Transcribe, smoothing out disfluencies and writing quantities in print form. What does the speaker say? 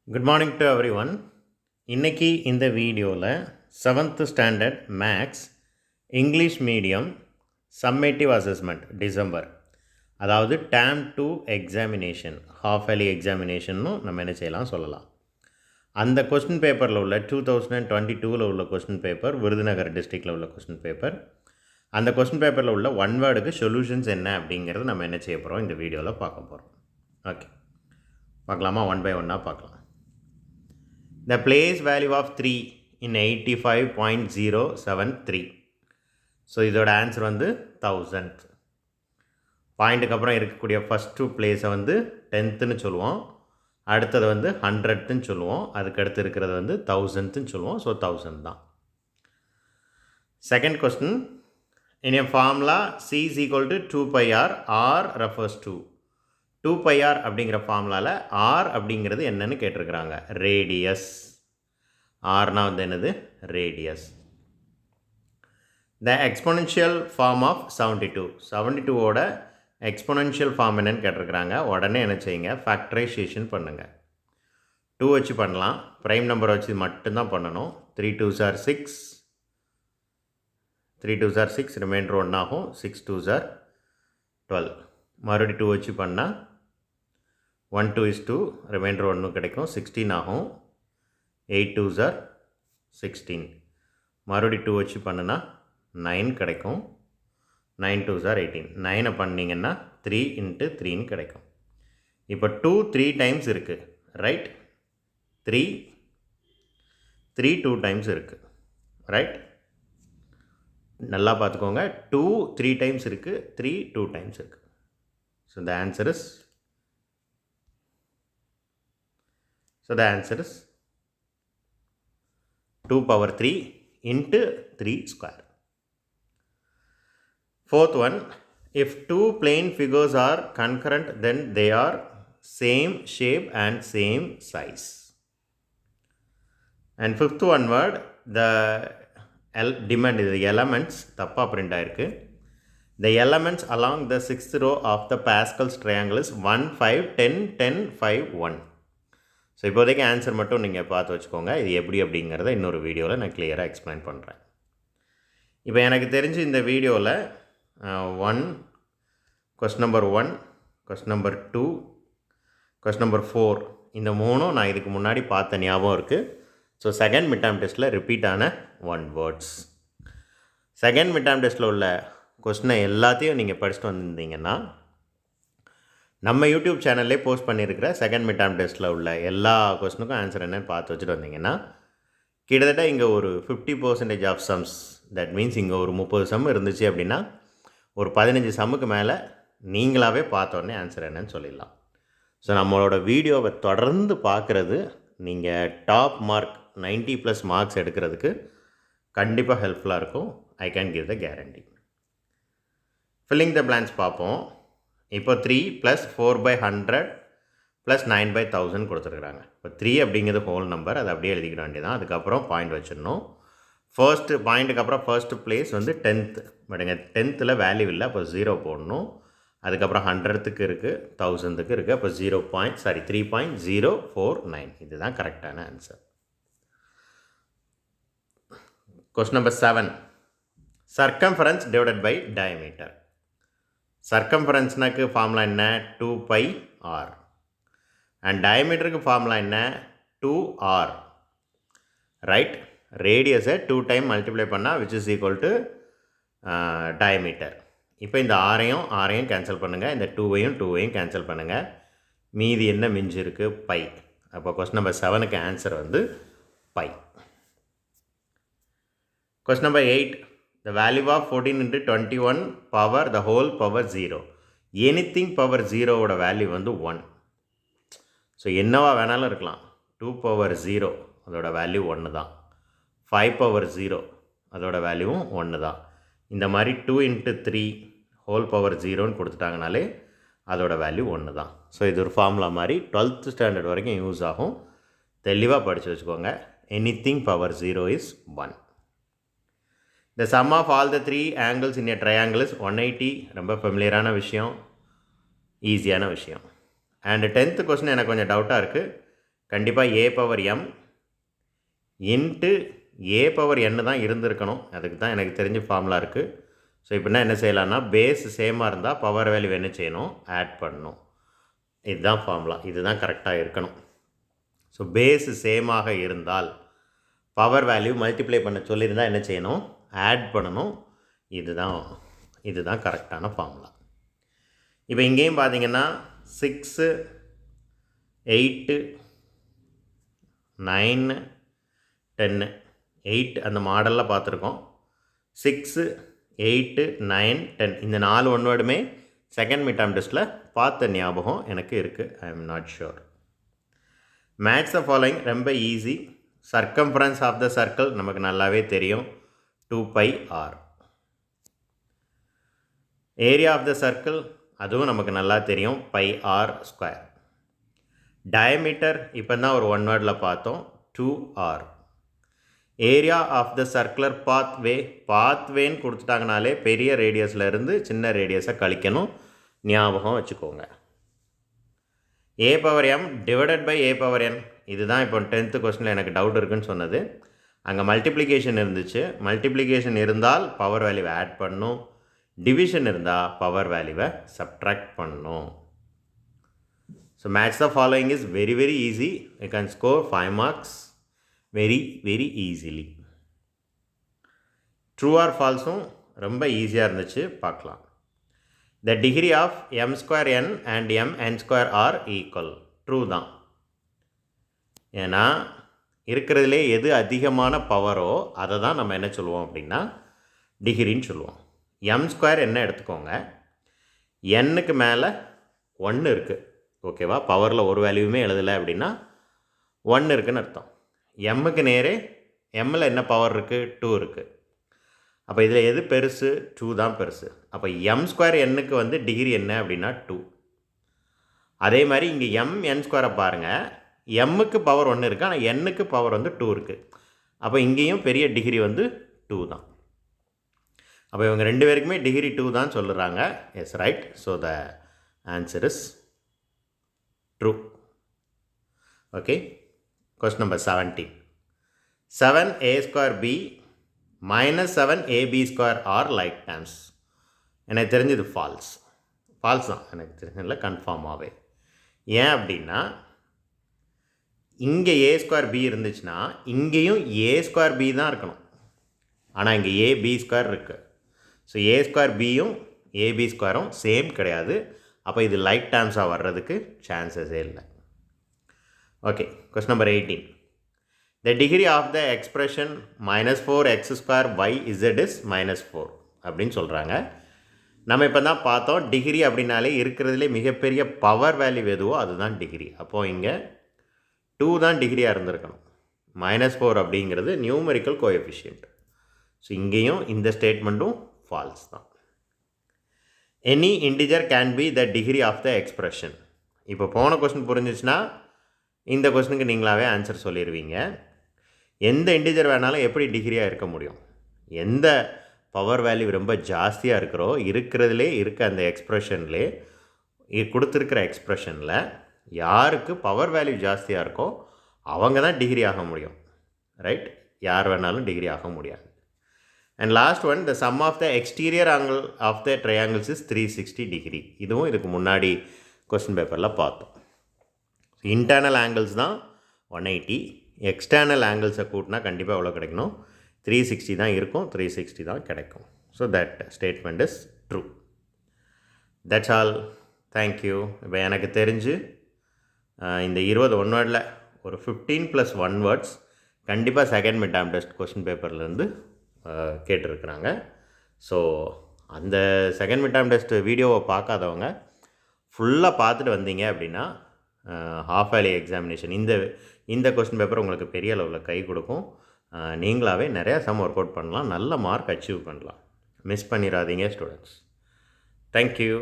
Good morning to everyone. இன்றைக்கி இந்த வீடியோவில் 7th standard maths English medium summative assessment December, அதாவது term 2 examination, half yearly எக்ஸாமினேஷன்னு நம்ம என்ன செய்யலாம் சொல்லலாம். அந்த கொஸ்டின் பேப்பரில் உள்ள 2022 உள்ள கொஸ்டின் பேப்பர், விருதுநகர் டிஸ்ட்ரிக்டில் உள்ள கொஸ்டின் பேப்பர், அந்த கொஸ்டின் பேப்பரில் உள்ள ஒன் வேர்டுக்கு சொல்யூஷன்ஸ் என்ன அப்படிங்கிறது நம்ம என்ன செய்ய போகிறோம் இந்த வீடியோவில் பார்க்க போகிறோம். ஓகே, பார்க்கலாமா? ஒன் பை ஒன்னாக பார்க்கலாம். The place value of 3 in 85.073. So இதோட ஆன்சர் வந்து 1000. பாயிண்ட்டுக்கு அப்புறம் இருக்கக்கூடிய ஃபஸ்ட்டு பிளேஸை வந்து 10ன்னு சொல்லுவோம், அடுத்தது வந்து 100ன்னு சொல்லுவோம், அதுக்கடுத்து இருக்கிறது வந்து 1000ன்னு சொல்லுவோம். ஸோ 1000 தான். Second question, in a formula C is equal to 2 pi r, r refers to 2 pi r அப்படிங்கிற ஃபார்முலாவில் r அப்படிங்கிறது என்னன்னு கேட்டிருக்கிறாங்க. ரேடியஸ். rனா வந்து என்னது? Radius. The exponential form of 72ஓட எக்ஸ்பொனென்ஷியல் ஃபார்ம் என்னன்னு கேட்டிருக்கிறாங்க. உடனே என்ன செய்யுங்க? ஃபேக்டரைசேஷன் பண்ணுங்கள். 2 வச்சு பண்ணலாம், ப்ரைம் நம்பரை வச்சு மட்டும்தான் பண்ணணும். 3 2s are 6, 3 2s are 6, reminder 1 ஆகும். 6 2s are 12. மறுபடியும் 2 வச்சு பண்ணால் 1 2 is 2, ரிமைண்டர் 1 கிடைக்கும். 16 ஆகும். 8 2s are 16. மறுபடியும் 2 வச்சு பண்ணுனா 9 கிடைக்கும். 9 2s are 18. 9 பண்ணிங்கன்னா 3 into 3ன்னு கிடைக்கும். இப்போ 2 3 டைம்ஸ் இருக்குது, ரைட்? 3 2 டைம்ஸ் இருக்குது, ரைட்? நல்லா பார்த்துக்கோங்க. 2 3 டைம்ஸ் இருக்குது, 3 2 டைம்ஸ் இருக்குது. So the answer is 2 power 3 into 3 square. Fourth one, if two plane figures are concurrent, then they are same shape and same size. And fifth one word, the demand is the elements, தப்பா print ஆயிருக்கு. The elements along the sixth row of the Pascal's triangle is 1 5 10 10 5 1. So இப்போதைக்கு answer மட்டும் நீங்கள் பார்த்து வச்சுக்கோங்க. இது எப்படி அப்படிங்கிறத இன்னொரு வீடியோவில் நான் கிளியராக எக்ஸ்பிளைன் பண்ணுறேன். இப்போ எனக்கு தெரிஞ்சு இந்த வீடியோவில் 1 question number 1, question number 2, question number 4 இந்த மூணும் நான் இதுக்கு முன்னாடி பார்த்த ஞாபகம் இருக்குது. ஸோ செகண்ட் மிட் டேர்ம் டெஸ்ட்டில் ரிப்பீட் ஆன 1 வேர்ட்ஸ். செகண்ட் மிட் டேர்ம் டெஸ்ட்டில் உள்ள கொஸ்டினை எல்லாத்தையும் நீங்கள் படிச்சுட்டு வந்திருந்தீங்கன்னா, நம்ம யூடியூப் சேனல்லே போஸ்ட் பண்ணியிருக்கிற செகண்ட் மிட் டேர்ம் டெஸ்ட்டில் உள்ள எல்லா கொஸ்டினுக்கும் ஆன்சர் என்னன்னு பார்த்து வச்சுட்டு வந்தீங்கன்னா, கிட்டத்தட்ட இங்கே ஒரு 50% ஆஃப் சம்ஸ், தட் மீன்ஸ் இங்கே ஒரு 30 சம் இருந்துச்சு அப்படின்னா ஒரு 15 சம்முக்கு மேலே நீங்களாகவே பார்த்தோன்னே ஆன்சர் என்னன்னு சொல்லிடலாம். ஸோ நம்மளோட வீடியோவை தொடர்ந்து பார்க்குறது நீங்கள் டாப் மார்க் 90+ மார்க்ஸ் எடுக்கிறதுக்கு கண்டிப்பாக ஹெல்ப்ஃபுல்லாக இருக்கும். I can give the guarantee. Filling the blanks பார்ப்போம். இப்போ 3 + 4/100 + 9/1000 கொடுத்துருக்குறாங்க. இப்போ 3 அப்படிங்கிறது ஹோல் நம்பர், அதை அப்படியே எழுதிக்கிட வேண்டியதான். அதுக்கப்புறம் பாயிண்ட் வச்சிடணும். ஃபர்ஸ்ட்டு பாயிண்ட்டுக்கு அப்புறம் ஃபர்ஸ்ட் பிளேஸ் வந்து 10th. பட்டுங்க 10th வேல்யூ இல்லை, அப்போ 0 போடணும். அதுக்கப்புறம் 100க்கு இருக்குது, 1000க்கு இருக்குது, அப்போ 3.049. இதுதான் கரெக்டான answer. Question number 7, circumference divided by diameter. சர்க்கம்ஃபரன்ஸ்னாக்கு ஃபார்முலா என்ன? 2 pi r. அண்ட் டயமீட்டருக்கு ஃபார்முலா என்ன? 2r, right? ரேடியஸை 2 டைம் மல்டிப்ளை பண்ணால் which is equal to diameter. இப்போ இந்த ஆரையும் கேன்சல் பண்ணுங்கள், இந்த 2வையும் கேன்சல் பண்ணுங்கள். மீதி என்ன மிஞ்சி இருக்குது? பை. அப்போ கொஸ்டின் நம்பர் 7க்கு ஆன்சர் வந்து pi. Question number 8, the value of 14 into 21 power the whole power 0. anything power 0 ஓட வேல்யூ வந்து 1. ஸோ என்னவா வேணாலும் இருக்கலாம். 2 power 0 அதோட வேல்யூ 1 தான். 5 power 0 அதோட வேல்யூவும் 1 தான். இந்த மாதிரி 2 into 3 whole power 0ன்னு கொடுத்துட்டாங்கனாலே அதோட வேல்யூ 1 தான். ஸோ இது ஒரு ஃபார்முலா மாதிரி 12th ஸ்டாண்டர்ட் வரைக்கும் யூஸ் ஆகும். தெளிவாக படித்து வச்சுக்கோங்க. anything power 0 is 1. The sum of all the 3 angles in a triangle is 180. ரொம்ப ஃபெமிலியரான விஷயம், ஈஸியான விஷயம். அண்ட் 10th கொஸ்டின் எனக்கு கொஞ்சம் டவுட்டாக இருக்குது. கண்டிப்பாக ஏ power M into a power n தான் இருந்திருக்கணும். அதுக்கு தான் எனக்கு தெரிஞ்ச ஃபார்முலா இருக்குது. ஸோ இப்படின்னா என்ன செய்யலாம்னா, பேஸ் சேமாக இருந்தால் பவர் வேல்யூ என்ன செய்யணும், ஆட் பண்ணணும். இதுதான் ஃபார்முலா. இதுதான் கரெக்டாக இருக்கணும். ஸோ பேஸ் சேமாக இருந்தால் பவர் வேல்யூ மல்டிப்ளை பண்ண சொல்லியிருந்தால் என்ன செய்யணும், ஆட் பண்ணணும். இதுதான் கரெக்டான ஃபார்முலா. இப்போ இங்கேயும் பார்த்தீங்கன்னா 6, 8, 9, 10, 8 அந்த மாடலில் பார்த்துருக்கோம். 6, 8, 9, 10 இந்த 4 ஒன்வேர்டுமே செகண்ட் மிட் டேர்ம் டெஸ்ட்டில் பார்த்த ஞாபகம் எனக்கு இருக்குது. I am not sure. Match the following ரொம்ப easy. Circumference of the circle நமக்கு நல்லாவே தெரியும், 2πr. Area of the circle அதுவும் நமக்கு நல்லா தெரியும், πr². டயமீட்டர் இப்போ தான் ஒரு ஒன் வேர்டில் பார்த்தோம், 2r. Area of the circular பாத்வேன்னு கொடுத்துட்டாங்கனாலே பெரிய ரேடியஸில் இருந்து சின்ன ரேடியஸை கழிக்கணும், ஞாபகம் வச்சுக்கோங்க. A power m divided by a power n, இதுதான் இப்போ 10th கொஸ்டினில் எனக்கு டவுட் இருக்குன்னு சொன்னது. அங்கே மல்டிப்ளிகேஷன் இருந்துச்சு. மல்டிப்ளிகேஷன் இருந்தால் பவர் வேல்யூவை ஆட் பண்ணணும், டிவிஷன் இருந்தால் பவர் வேல்யூவை சப்ட்ராக்ட் பண்ணணும். So match the following is very very easy. You can score 5 marks very very easily. True or ஃபால்ஸும் ரொம்ப ஈஸியாக இருந்துச்சு, பார்க்கலாம். The degree of m²n and mn² are equal. True தான். ஏன்னா இருக்கிறதுலே எது அதிகமான பவரோ அதை தான் நம்ம என்ன சொல்லுவோம் அப்படின்னா டிகிரின்னு சொல்லுவோம். m² என்ன எடுத்துக்கோங்க, nக்கு மேலே 1 இருக்குது, ஓகேவா? பவரில் ஒரு வேல்யூவுமே எழுதலை அப்படின்னா 1 இருக்குதுன்னு அர்த்தம். எம்முக்கு நேரே எம்மில் என்ன பவர் இருக்குது, 2 இருக்குது. அப்போ இதில் எது பெருசு, 2 தான் பெருசு. அப்போ m² nக்கு வந்து டிகிரி என்ன அப்படின்னா 2. அதே மாதிரி இங்கே mn² பாருங்கள், எம்முக்கு பவர் 1 இருக்குது, ஆனால் nக்கு பவர் வந்து 2 இருக்குது. அப்போ இங்கேயும் பெரிய டிகிரி வந்து 2 தான். அப்போ இவங்க ரெண்டு பேருக்குமே டிகிரி 2 தான் சொல்லுறாங்க. Yes, right. So the answer is true. Okay. Question number 17. 7a² b minus 7ab² are like terms. எனக்கு தெரிஞ்சது ஃபால்ஸ் தான், எனக்கு தெரிஞ்சதில்ல கன்ஃபார்மாகவே. ஏன் அப்படின்னா இங்கே a² b இருந்துச்சுன்னா இங்கேயும் a² b தான் இருக்கணும். ஆனால் இங்கே ab² இருக்குது. ஸோ a² bயும் ab² சேம் கிடையாது. அப்போ இது லைக் டேர்ம்ஸாக வர்றதுக்கு சான்சஸே இல்லை. Okay, question number 18. The degree of the expression -4x² by z is -4 அப்படின்னு சொல்கிறாங்க. நம்ம இப்போ தான் பார்த்தோம், டிகிரி அப்படின்னாலே இருக்கிறதுலே மிகப்பெரிய பவர் வேல்யூ எதுவோ அதுதான் டிகிரி. அப்போது இங்கே 2 தான் டிகிரியாக இருந்திருக்கணும். -4 அப்படிங்கிறது நியூமரிக்கல் கோஎஃபிஷியன்ட். ஸோ இங்கேயும் இந்த ஸ்டேட்மெண்ட்டும் ஃபால்ஸ் தான். Any integer can be the degree of the expression. இப்போ போன கொஸ்டின் புரிஞ்சிச்சுன்னா இந்த கொஸ்டினுக்கு நீங்களாகவே ஆன்சர் சொல்லிடுவீங்க. எந்த இன்டிஜர் வேணாலும் எப்படி டிகிரியாக இருக்க முடியும்? எந்த பவர் வேல்யூ ரொம்ப ஜாஸ்தியாக இருக்கிறதுலே அந்த எக்ஸ்ப்ரெஷன்லே கொடுத்துருக்கிற எக்ஸ்ப்ரெஷனில் யாருக்கு பவர் வேல்யூ ஜாஸ்தியாக இருக்கோ அவங்க தான் டிகிரி ஆக முடியும், ரைட்? யார் வேணாலும் டிகிரி ஆக முடியாது. And last one, the sum of the exterior angle of the triangles is 360 degree. இதுவும் இதுக்கு முன்னாடி கொஸ்டின் பேப்பரில் பார்த்தோம். இன்டர்னல் ஆங்கிள்ஸ் தான் 180, எக்ஸ்டர்னல் ஆங்கிள்ஸை கூட்டினா கண்டிப்பாக எவ்வளோ கிடைக்கணும், 360 தான் இருக்கும், 360 தான் கிடைக்கும். So that statement is true. That's all. Thank you. இப்போ எனக்கு தெரிஞ்சு இந்த 20 ஒன் வேர்டில் ஒரு 15 + 1 வேர்ட்ஸ் கண்டிப்பாக second mid term test question பேப்பர்லேருந்து கேட்டிருக்கிறாங்க. ஸோ அந்த செகண்ட் மிட் டேர்ம் டெஸ்ட் வீடியோவை பார்க்காதவங்க ஃபுல்லாக பார்த்துட்டு வந்தீங்க அப்படின்னா ஹாஃப் வேலி எக்ஸாமினேஷன் இந்த கொஸ்டின் பேப்பர் உங்களுக்கு பெரிய அளவில் கை கொடுக்கும். நீங்களாகவே நிறையா சம் ஒர்க் அவுட் பண்ணலாம், நல்ல மார்க் அச்சீவ் பண்ணலாம். மிஸ் பண்ணிடாதீங்க ஸ்டூடெண்ட்ஸ். தேங்க்யூ.